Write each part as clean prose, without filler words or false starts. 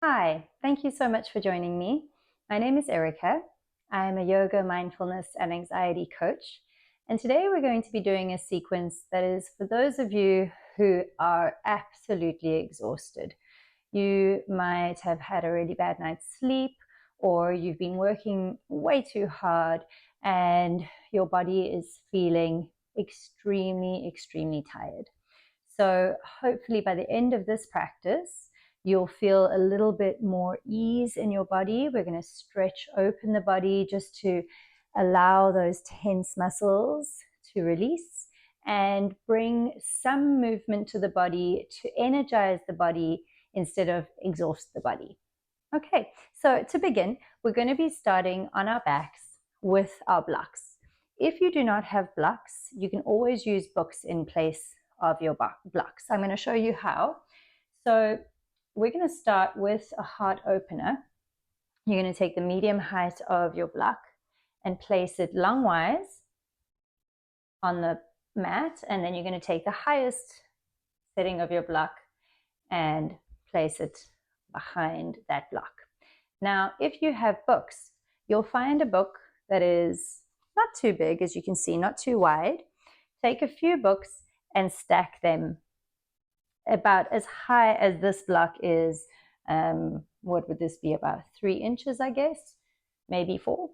Hi, thank you so much for joining me. My name is Erica. I'm a yoga, mindfulness, and anxiety coach. And today we're going to be doing a sequence that is for those of you who are absolutely exhausted. You might have had a really bad night's sleep, or you've been working way too hard, and your body is feeling extremely tired. So hopefully by the end of this practice, you'll feel a little bit more ease in your body. We're going to stretch open the body just to allow those tense muscles to release and bring some movement to the body to energize the body instead of exhaust the body. Okay, so to begin, we're going to be starting on our backs with our blocks. If you do not have blocks, you can always use books in place of your blocks. I'm going to show you how. So we're going to start with a heart opener. You're going to take the medium height of your block and place it longwise on the mat, and then you're going to take the highest setting of your block and place it behind that block. Now, if you have books, you'll find a book that is not too big, as you can see, not too wide. Take a few books and stack them about as high as this block is. What would this be? About 3 inches, I guess, maybe 4.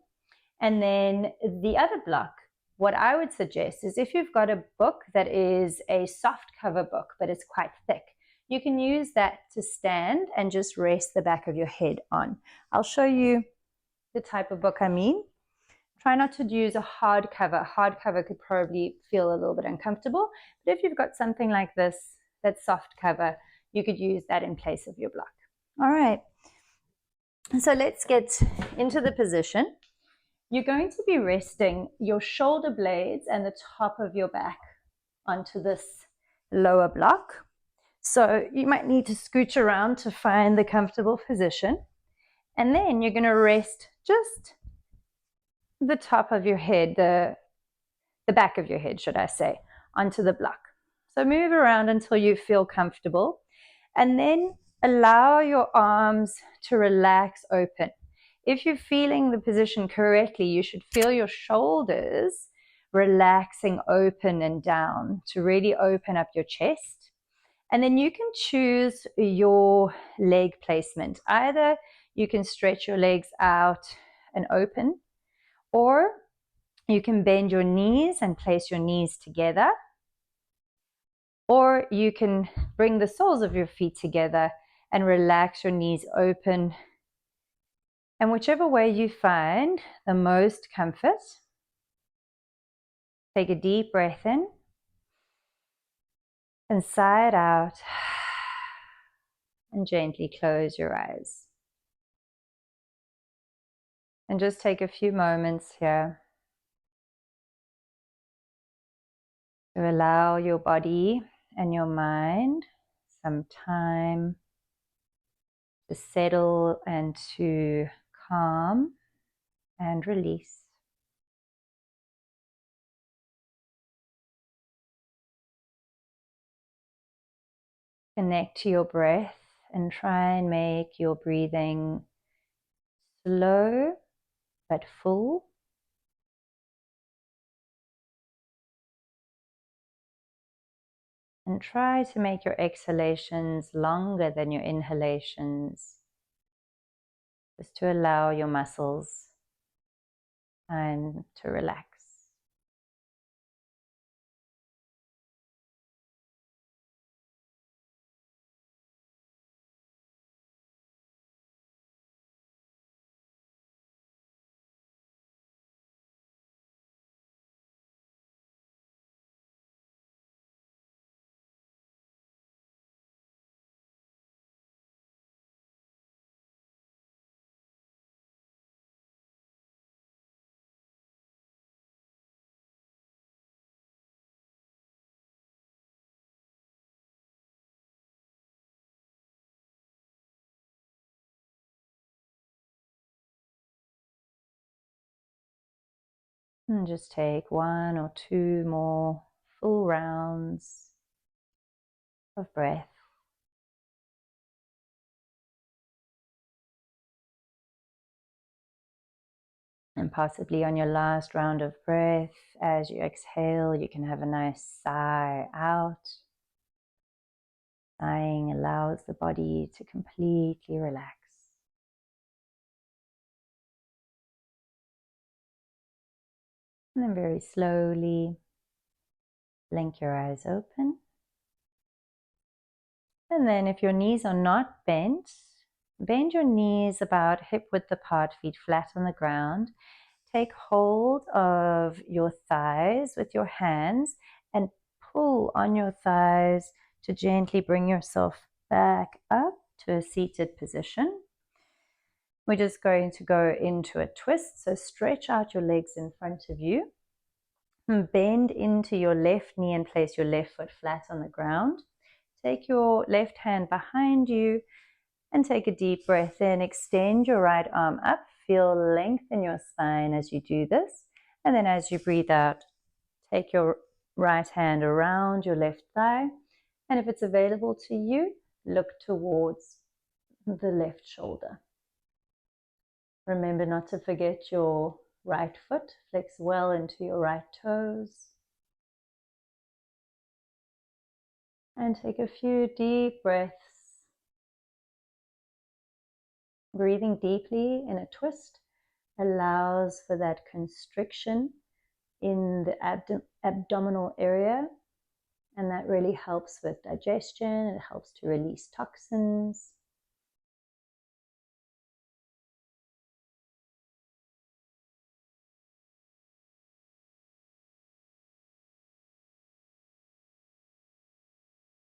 And then the other block, what I would suggest is if you've got a book that is a soft cover book, but it's quite thick, you can use that to stand and just rest the back of your head on. I'll show you the type of book I mean. Try not to use a hardcover. Hardcover could probably feel a little bit uncomfortable, but if you've got something like this, that's soft cover, you could use that in place of your block. All right, so let's get into the position. You're going to be resting your shoulder blades and the top of your back onto this lower block. So you might need to scooch around to find the comfortable position. And then you're going to rest just the top of your head, the back of your head, should I say, onto the block. So move around until you feel comfortable. And then allow your arms to relax open. If you're feeling the position correctly, you should feel your shoulders relaxing open and down to really open up your chest. And then you can choose your leg placement. Either you can stretch your legs out and open, or you can bend your knees and place your knees together, or you can bring the soles of your feet together and relax your knees open. And whichever way you find the most comfort, take a deep breath in and sigh it out, and gently close your eyes. And just take a few moments here to allow your body and your mind some time to settle and to calm and release. Connect to your breath and try and make your breathing slow but full. And try to make your exhalations longer than your inhalations, just to allow your muscles time to relax. And just take 1 or 2 more full rounds of breath. And possibly on your last round of breath, as you exhale, you can have a nice sigh out. Sighing allows the body to completely relax. And then very slowly blink your eyes open. And then if your knees are not bent, bend your knees about hip width apart, feet flat on the ground. Take hold of your thighs with your hands and pull on your thighs to gently bring yourself back up to a seated position. We're just going to go into a twist. So stretch out your legs in front of you. And bend into your left knee and place your left foot flat on the ground. Take your left hand behind you and take a deep breath in. Extend your right arm up. Feel length in your spine as you do this. And then as you breathe out, take your right hand around your left thigh. And if it's available to you, look towards the left shoulder. Remember not to forget your right foot. Flex well into your right toes. And take a few deep breaths. Breathing deeply in a twist allows for that constriction in the abdominal area, and that really helps with digestion. It helps to release toxins.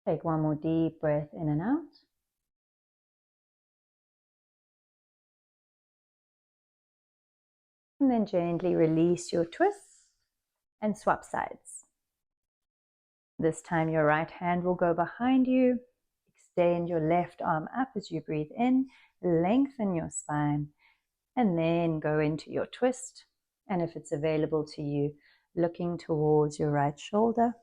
Take one more deep breath in and out. And then gently release your twists and swap sides. This time your right hand will go behind you. Extend your left arm up as you breathe in. Lengthen your spine. And then go into your twist. And if it's available to you, looking towards your right shoulder.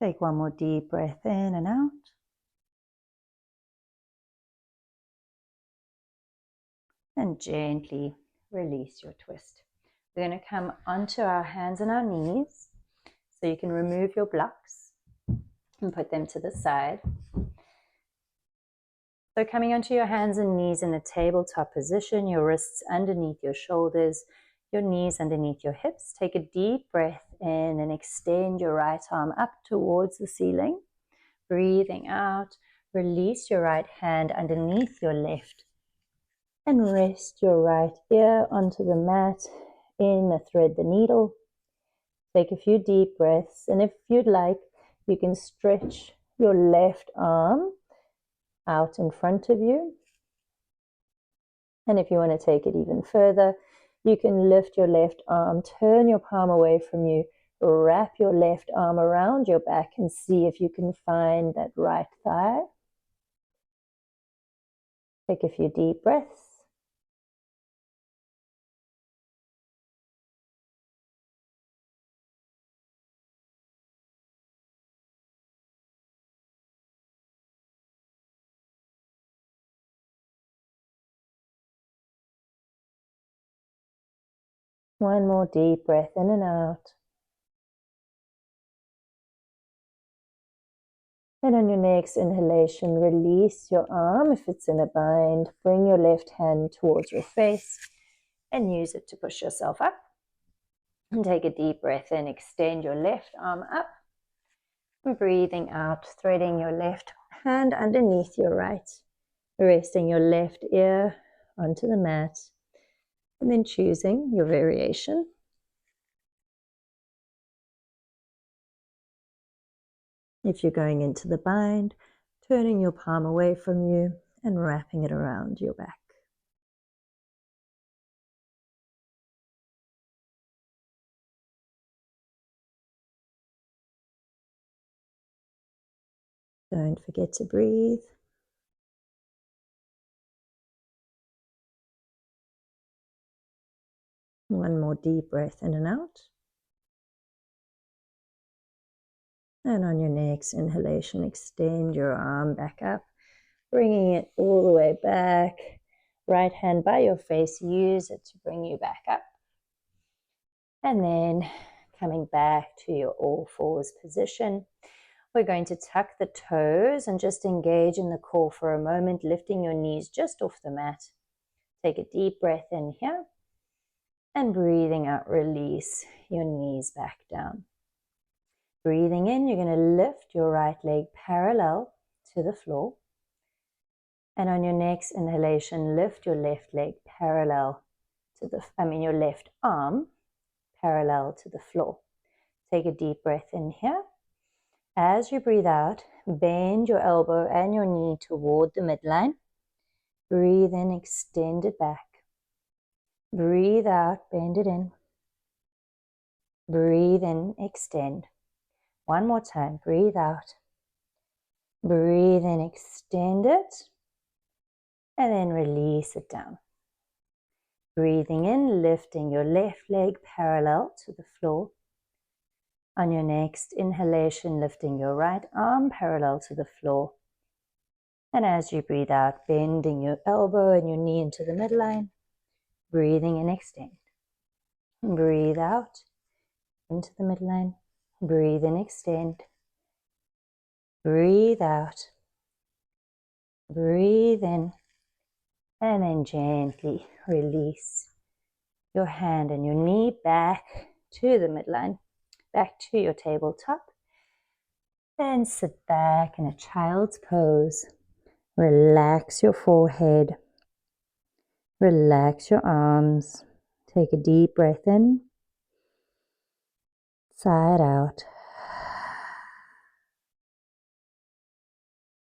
Take one more deep breath in and out. And gently release your twist. We're going to come onto our hands and our knees. So you can remove your blocks and put them to the side. So coming onto your hands and knees in a tabletop position, your wrists underneath your shoulders, your knees underneath your hips. Take a deep breath in and extend your right arm up towards the ceiling. Breathing out, release your right hand underneath your left and rest your right ear onto the mat. In, thread the needle. Take a few deep breaths, and if you'd like, you can stretch your left arm out in front of you. And if you want to take it even further, you can lift your left arm, turn your palm away from you, wrap your left arm around your back and see if you can find that right thigh. Take a few deep breaths. One more deep breath in and out. And on your next inhalation, release your arm if it's in a bind. Bring your left hand towards your face and use it to push yourself up. And take a deep breath in, extend your left arm up. And breathing out, threading your left hand underneath your right, resting your left ear onto the mat, and then choosing your variation. If you're going into the bind, turning your palm away from you and wrapping it around your back. Don't forget to breathe. One more deep breath in and out. And on your next inhalation, extend your arm back up, bringing it all the way back. Right hand by your face, use it to bring you back up. And then coming back to your all fours position. We're going to tuck the toes and just engage in the core for a moment, lifting your knees just off the mat. Take a deep breath in here. And breathing out, release your knees back down. Breathing in, you're going to lift your right leg parallel to the floor. And on your next inhalation, lift your left leg parallel to your left arm parallel to the floor. Take a deep breath in here. As you breathe out, bend your elbow and your knee toward the midline. Breathe in, extend it back. Breathe out, bend it in. Breathe in, extend. One more time, breathe out. Breathe in, extend it. And then release it down. Breathing in, lifting your left leg parallel to the floor. On your next inhalation, lifting your right arm parallel to the floor. And as you breathe out, bending your elbow and your knee into the midline. Breathing in, extend. Breathe out into the midline. Breathe in, extend. Breathe out. Breathe in. And then gently release your hand and your knee back to the midline, back to your tabletop. And sit back in a child's pose. Relax your forehead. Relax your arms. Take a deep breath in. Sigh it out.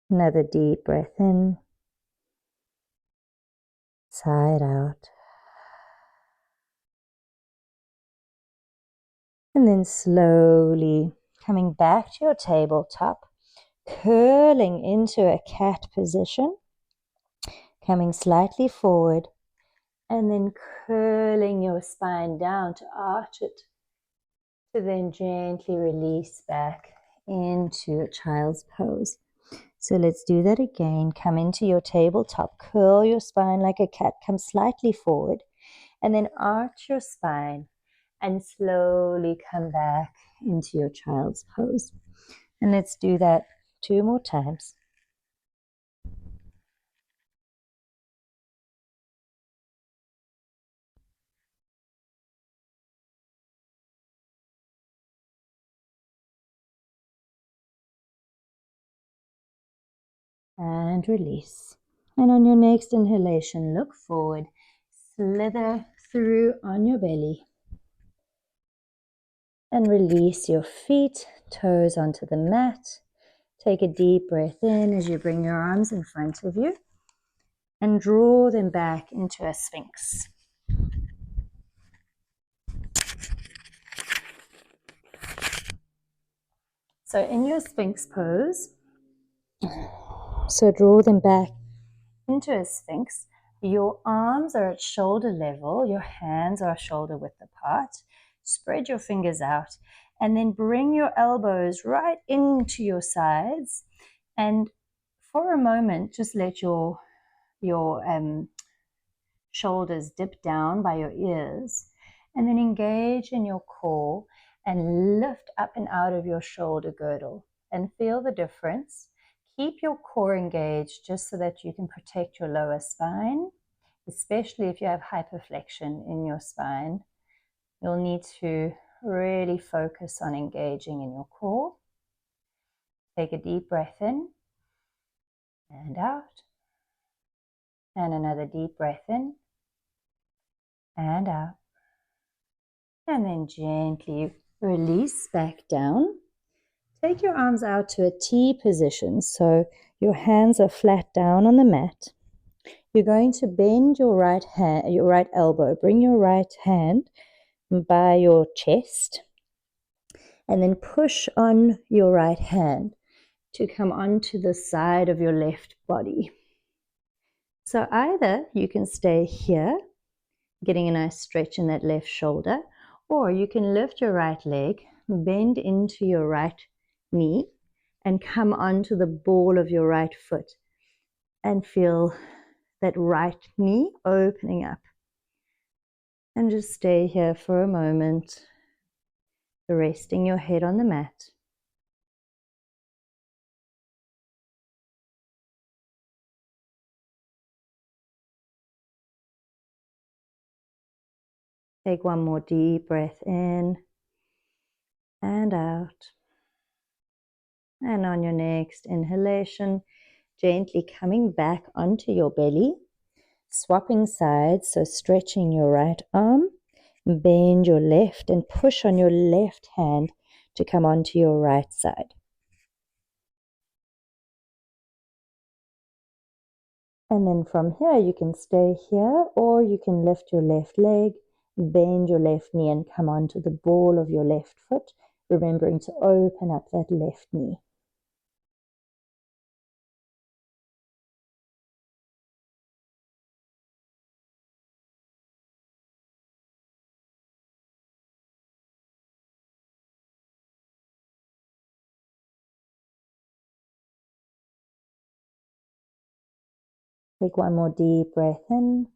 Another deep breath in. Sigh it out. And then slowly coming back to your tabletop, curling into a cat position, coming slightly forward, and then curling your spine down to arch it, to then gently release back into a child's pose. So let's do that again. Come into your tabletop, curl your spine like a cat, come slightly forward, and then arch your spine and slowly come back into your child's pose. And let's do that 2 more times. And release. And on your next inhalation, look forward, slither through on your belly. And release your feet, toes onto the mat. Take a deep breath in as you bring your arms in front of you and draw them back into a sphinx. So in your sphinx pose, so draw them back into a sphinx. Your arms are at shoulder level, your hands are shoulder width apart. Spread your fingers out and then bring your elbows right into your sides, and for a moment just let your shoulders dip down by your ears, and then engage in your core and lift up and out of your shoulder girdle and feel the difference. Keep your core engaged just so that you can protect your lower spine, especially if you have hyperflexion in your spine. You'll need to really focus on engaging in your core. Take a deep breath in and out. And another deep breath in and out. And then gently release back down. Take your arms out to a T position, so your hands are flat down on the mat. You're going to bend your right hand, your right elbow. Bring your right hand by your chest and then push on your right hand. to come onto the side of your left body. So either you can stay here, getting a nice stretch in that left shoulder, or you can lift your right leg, bend into your right knee, and come onto the ball of your right foot and feel that right knee opening up. And just stay here for a moment, resting your head on the mat. Take one more deep breath in and out. And on your next inhalation, gently coming back onto your belly, swapping sides, so stretching your right arm, bend your left and push on your left hand to come onto your right side. And then from here, you can stay here, or you can lift your left leg, bend your left knee and come onto the ball of your left foot, remembering to open up that left knee. Take one more deep breath in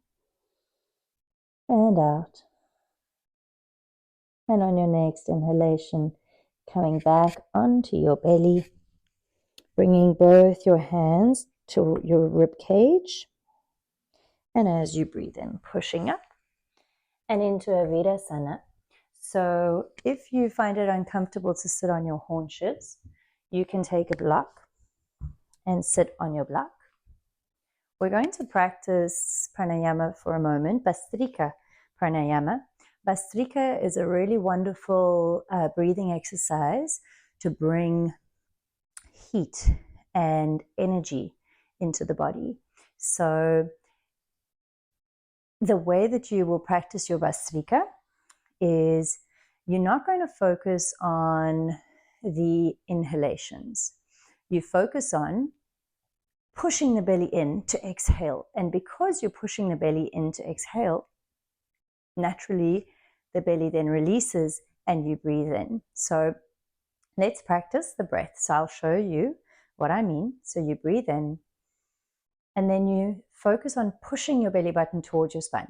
and out. And on your next inhalation, coming back onto your belly, bringing both your hands to your rib cage. And as you breathe in, pushing up and into a Virasana. So if you find it uncomfortable to sit on your haunches, you can take a block and sit on your block. We're going to practice pranayama for a moment, Bhastrika pranayama. Bhastrika is a really wonderful breathing exercise to bring heat and energy into the body. So the way that you will practice your Bhastrika is you're not going to focus on the inhalations. You focus on pushing the belly in to exhale. And because you're pushing the belly in to exhale, naturally the belly then releases and you breathe in. So let's practice the breath. So I'll show you what I mean. So you breathe in and then you focus on pushing your belly button towards your spine.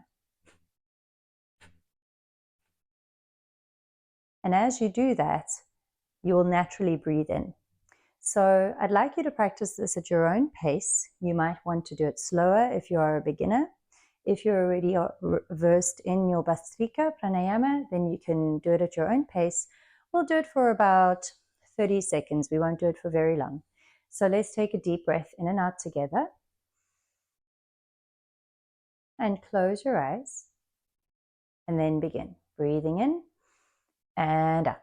And as you do that, you will naturally breathe in. So I'd like you to practice this at your own pace. You might want to do it slower if you are a beginner. If you're already versed in your Bhastrika pranayama, then you can do it at your own pace. We'll do it for about 30 seconds. We won't do it for very long. So let's take a deep breath in and out together. And close your eyes. And then begin. Breathing in and out.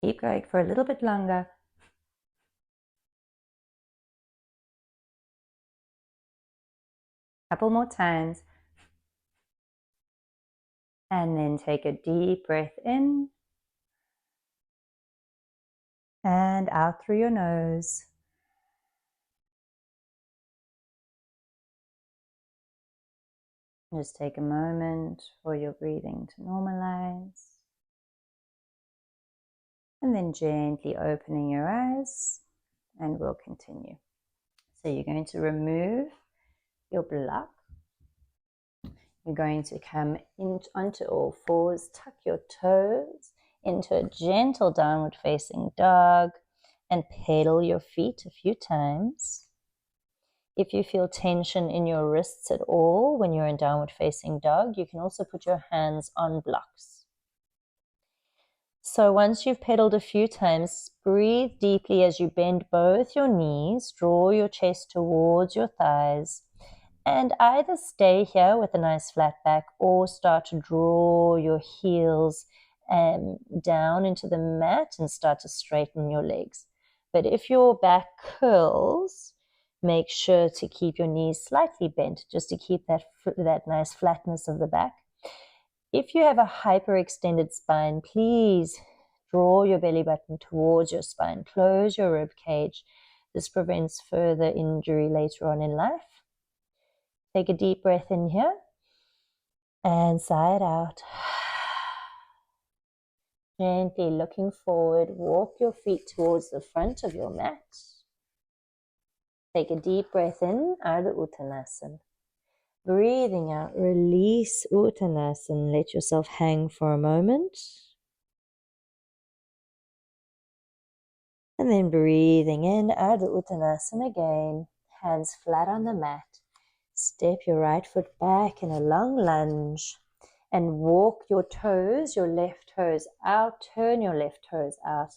Keep going for a little bit longer. Couple more times. And then take a deep breath in and out through your nose. Just take a moment for your breathing to normalize. And then gently opening your eyes, and we'll continue. So you're going to remove your block. You're going to come onto all fours, tuck your toes into a gentle downward facing dog, and pedal your feet a few times. If you feel tension in your wrists at all when you're in downward facing dog, you can also put your hands on blocks. So once you've pedaled a few times, breathe deeply as you bend both your knees, draw your chest towards your thighs, And either stay here with a nice flat back or start to draw your heels down into the mat and start to straighten your legs. But if your back curls, make sure to keep your knees slightly bent just to keep that nice flatness of the back. If you have a hyperextended spine, please draw your belly button towards your spine. Close your rib cage. This prevents further injury later on in life. Take a deep breath in here and sigh it out. Gently looking forward, walk your feet towards the front of your mat. Take a deep breath in, Ardha Uttanasana. Breathing out, release Uttanasana. Let yourself hang for a moment. And then breathing in, Ardha Uttanasana again. Hands flat on the mat. Step your right foot back in a long lunge. And walk your toes, your left toes out, turn your left toes out,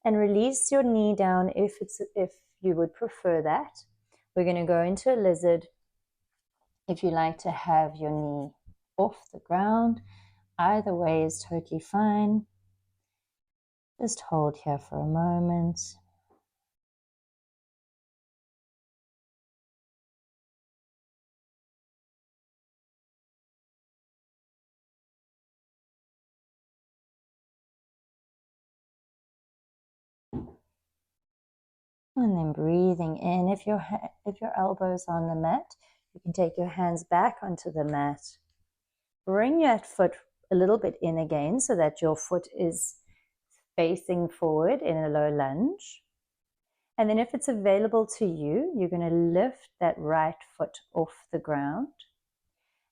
and release your knee down if you would prefer that. We're going to go into a lizard. If you like to have your knee off the ground, either way is totally fine. Just hold here for a moment. And then breathing in. If your elbow's on the mat, you can take your hands back onto the mat. Bring that foot a little bit in again so that your foot is facing forward in a low lunge. And then if it's available to you, you're going to lift that right foot off the ground.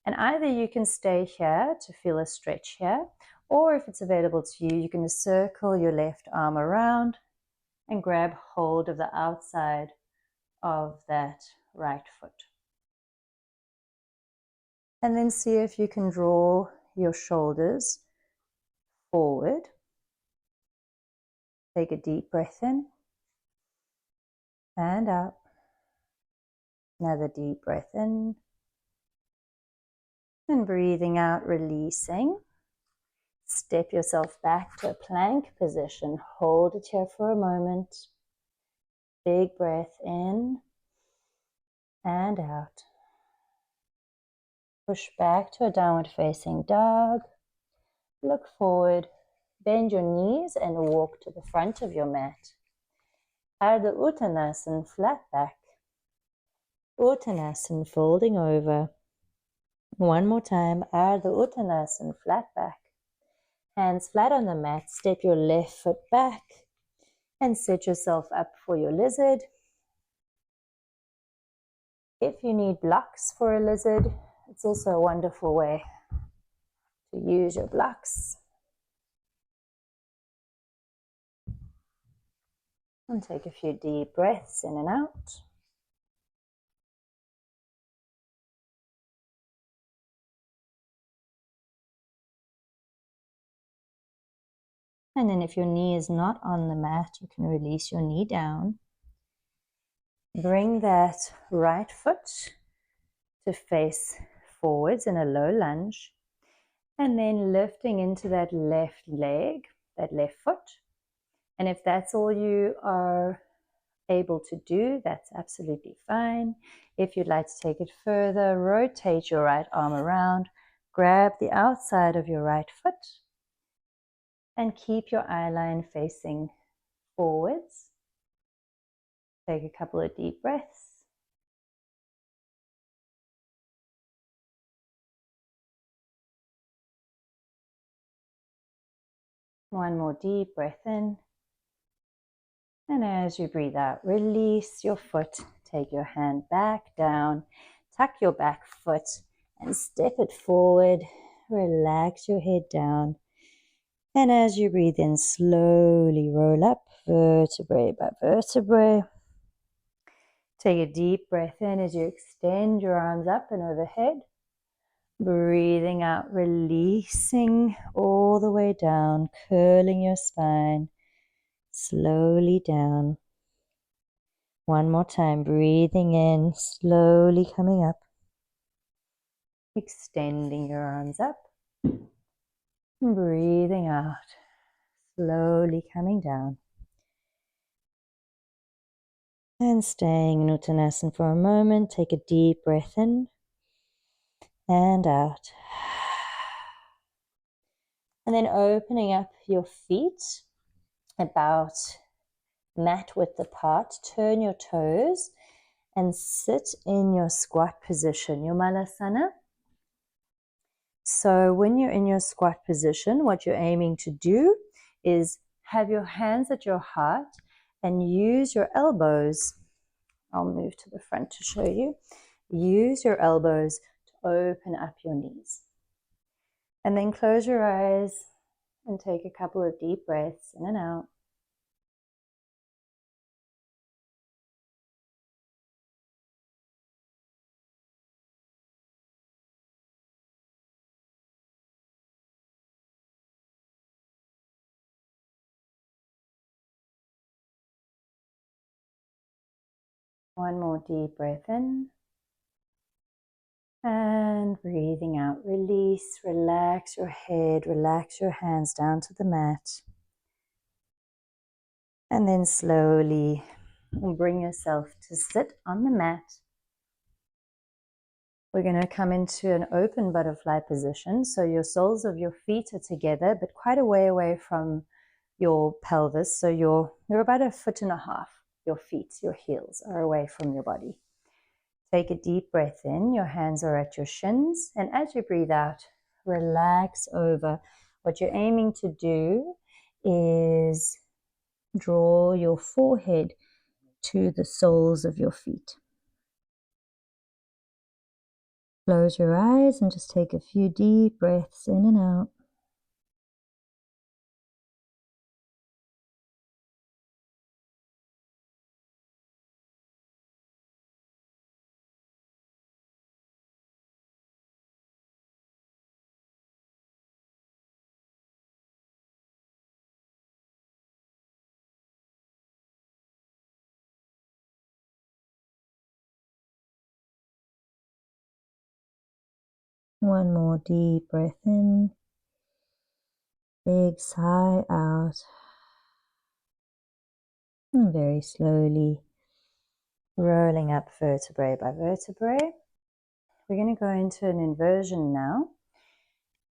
And either you can stay here to feel a stretch here, or if it's available to you, you can circle your left arm around and grab hold of the outside of that right foot. And then see if you can draw your shoulders forward. Take a deep breath in and out. Another deep breath in. And breathing out, releasing. Step yourself back to a plank position. Hold it here for a moment. Big breath in and out. Push back to a downward facing dog. Look forward. Bend your knees and walk to the front of your mat. Ardha Uttanasana, flat back. Uttanasana, folding over. One more time. Ardha Uttanasana, flat back. Hands flat on the mat. Step your left foot back and set yourself up for your lizard. If you need blocks for a lizard, it's also a wonderful way to use your blocks. And take a few deep breaths in and out. And then if your knee is not on the mat, you can release your knee down. Bring that right foot to face forwards in a low lunge. And then lifting into that left leg, that left foot. And if that's all you are able to do, that's absolutely fine. If you'd like to take it further, rotate your right arm around, grab the outside of your right foot, and keep your eye line facing forwards. Take a couple of deep breaths. One more deep breath in. And as you breathe out, release your foot. Take your hand back down, tuck your back foot and step it forward. Relax your head down. And as you breathe in, slowly roll up vertebrae by vertebrae. Take a deep breath in as you extend your arms up and overhead. Breathing out, releasing all the way down, curling your spine. Slowly down. One more time, breathing in, slowly coming up. Extending your arms up. Breathing out. Slowly coming down. And staying in Uttanasana for a moment. Take a deep breath in and out. And then opening up your feet about mat width apart. Turn your toes and sit in your squat position, your Malasana. So when you're in your squat position, what you're aiming to do is have your hands at your heart and use your elbows. I'll move to the front to show you. Use your elbows to open up your knees. And then close your eyes and take a couple of deep breaths in and out. One more deep breath in. And breathing out, release, relax your head, relax your hands down to the mat. And then slowly bring yourself to sit on the mat. We're going to come into an open butterfly position. So your soles of your feet are together, but quite a way away from your pelvis. So you're about 1.5 feet. Your feet, your heels are away from your body. Take a deep breath in. Your hands are at your shins. And as you breathe out, relax over. What you're aiming to do is draw your forehead to the soles of your feet. Close your eyes and just take a few deep breaths in and out. One more deep breath in. Big sigh out. And very slowly rolling up vertebrae by vertebrae. We're going to go into an inversion now.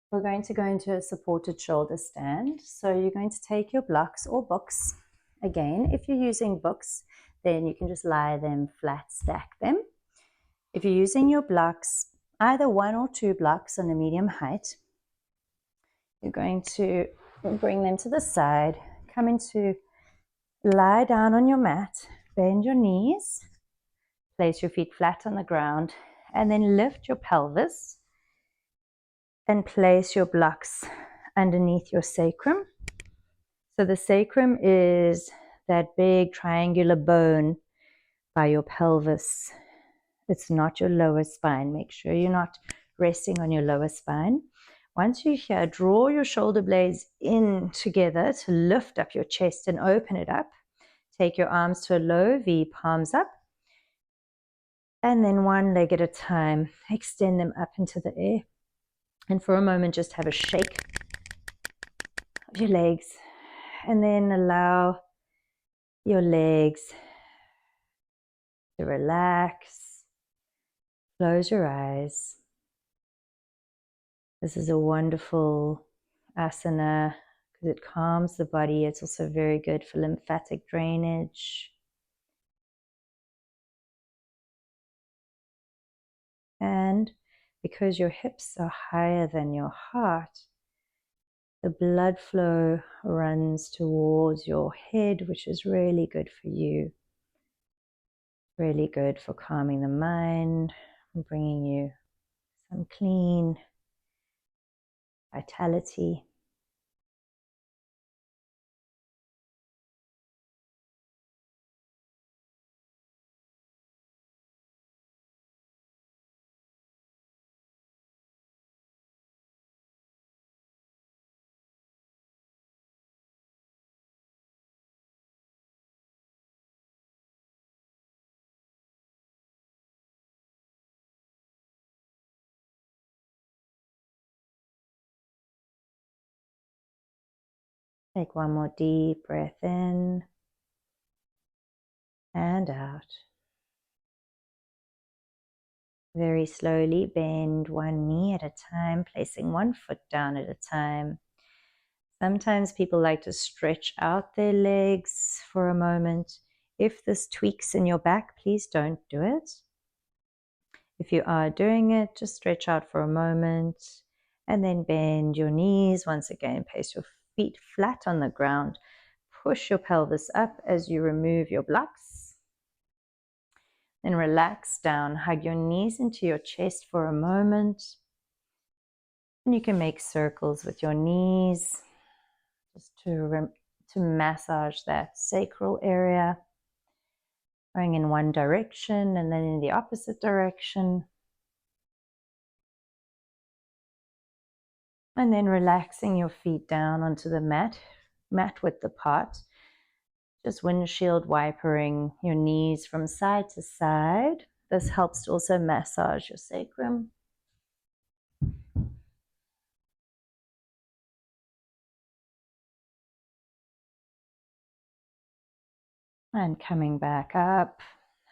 We're going to go into a supported shoulder stand. So you're going to take your blocks or books. Again, if you're using books, then you can just lie them flat, stack them. If you're using your blocks, either 1 or 2 blocks on a medium height, you're going to bring them to the side, come into lie down on your mat, bend your knees, place your feet flat on the ground, and then lift your pelvis and place your blocks underneath your sacrum. So the sacrum is that big triangular bone by your pelvis. It's not your lower spine. Make sure you're not resting on your lower spine. Once you're here, draw your shoulder blades in together to lift up your chest and open it up. Take your arms to a low V, palms up. And then one leg at a time, extend them up into the air. And for a moment, just have a shake of your legs. And then allow your legs to relax. Close your eyes. This is a wonderful asana because it calms the body. It's also very good for lymphatic drainage. And because your hips are higher than your heart, the blood flow runs towards your head, which is really good for you. Really good for calming the mind and bringing you some clean vitality. Take one more deep breath in and out. Very slowly bend one knee at a time, placing one foot down at a time. Sometimes people like to stretch out their legs for a moment. If this tweaks in your back, please don't do it. If you are doing it, just stretch out for a moment and then bend your knees. Once again, place your feet flat on the ground. Push your pelvis up as you remove your blocks. Then relax down, hug your knees into your chest for a moment. And you can make circles with your knees just to massage that sacral area. Going in one direction and then in the opposite direction. And then relaxing your feet down onto the mat width apart. Just windshield wipering your knees from side to side. This helps to also massage your sacrum. And coming back up,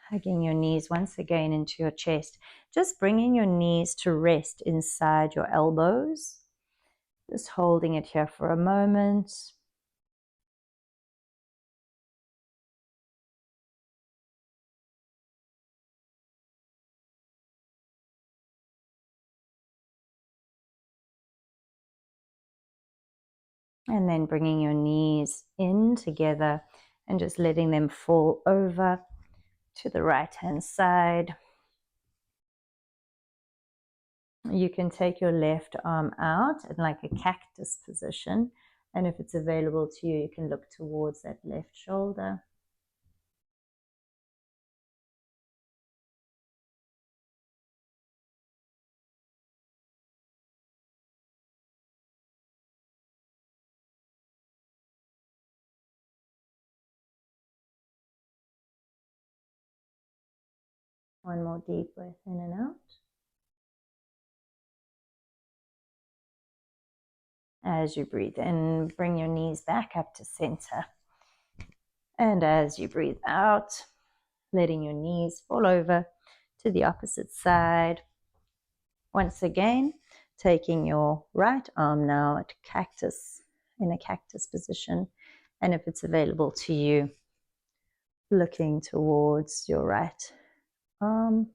hugging your knees once again into your chest. Just bringing your knees to rest inside your elbows. Just holding it here for a moment. And then bringing your knees in together and just letting them fall over to the right-hand side. You can take your left arm out in like a cactus position. And if it's available to you, you can look towards that left shoulder. One more deep breath in and out. As you breathe in, bring your knees back up to center. And as you breathe out, letting your knees fall over to the opposite side. Once again, taking your right arm now at cactus, in a cactus position. And if it's available to you, looking towards your right arm.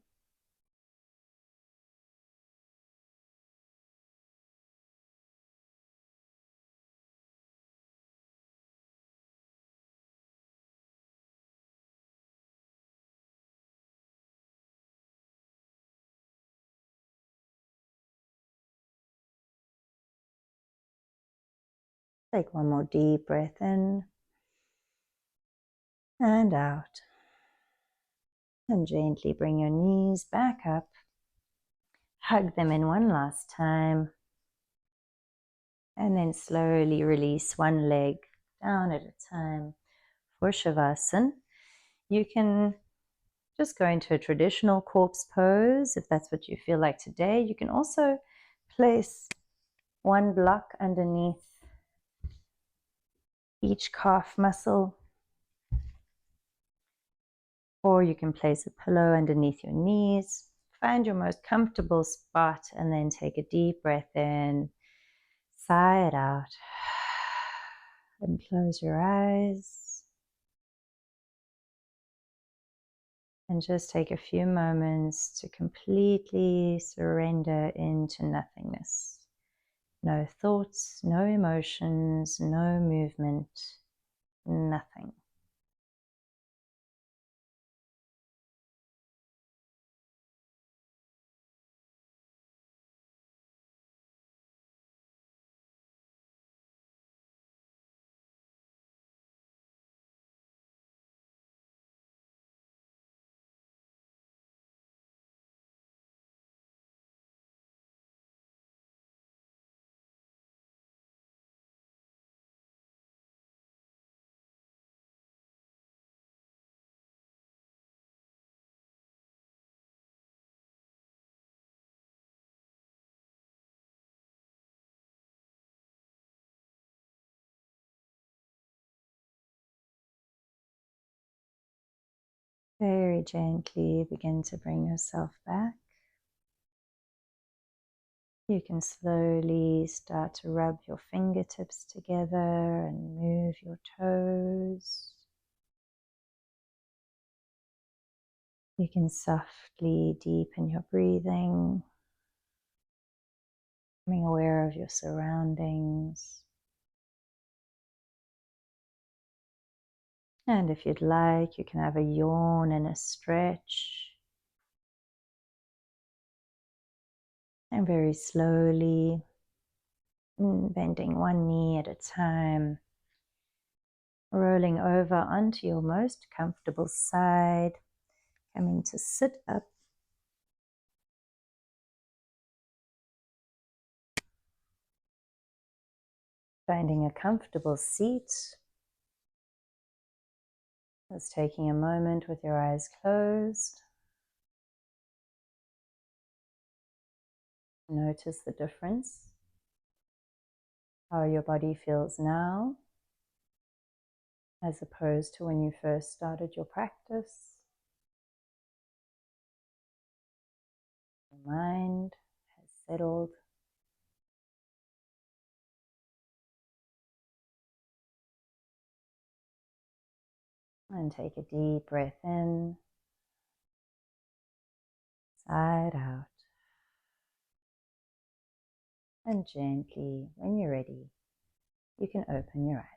Take one more deep breath in and out. And gently bring your knees back up. Hug them in one last time. And then slowly release one leg down at a time for Shavasana. You can just go into a traditional corpse pose if that's what you feel like today. You can also place one block underneath each calf muscle, or you can place a pillow underneath your knees. Find your most comfortable spot and then take a deep breath in, sigh it out, and close your eyes. And just take a few moments to completely surrender into nothingness. No thoughts, no emotions, no movement, nothing. Very gently begin to bring yourself back. You can slowly start to rub your fingertips together and move your toes. You can softly deepen your breathing, becoming aware of your surroundings. And if you'd like, you can have a yawn and a stretch. And very slowly, bending one knee at a time, rolling over onto your most comfortable side, coming to sit up. Finding a comfortable seat. Just taking a moment with your eyes closed. Notice the difference, how your body feels now, as opposed to when you first started your practice. Your mind has settled. And take a deep breath in, side out. And gently, when you're ready, you can open your eyes.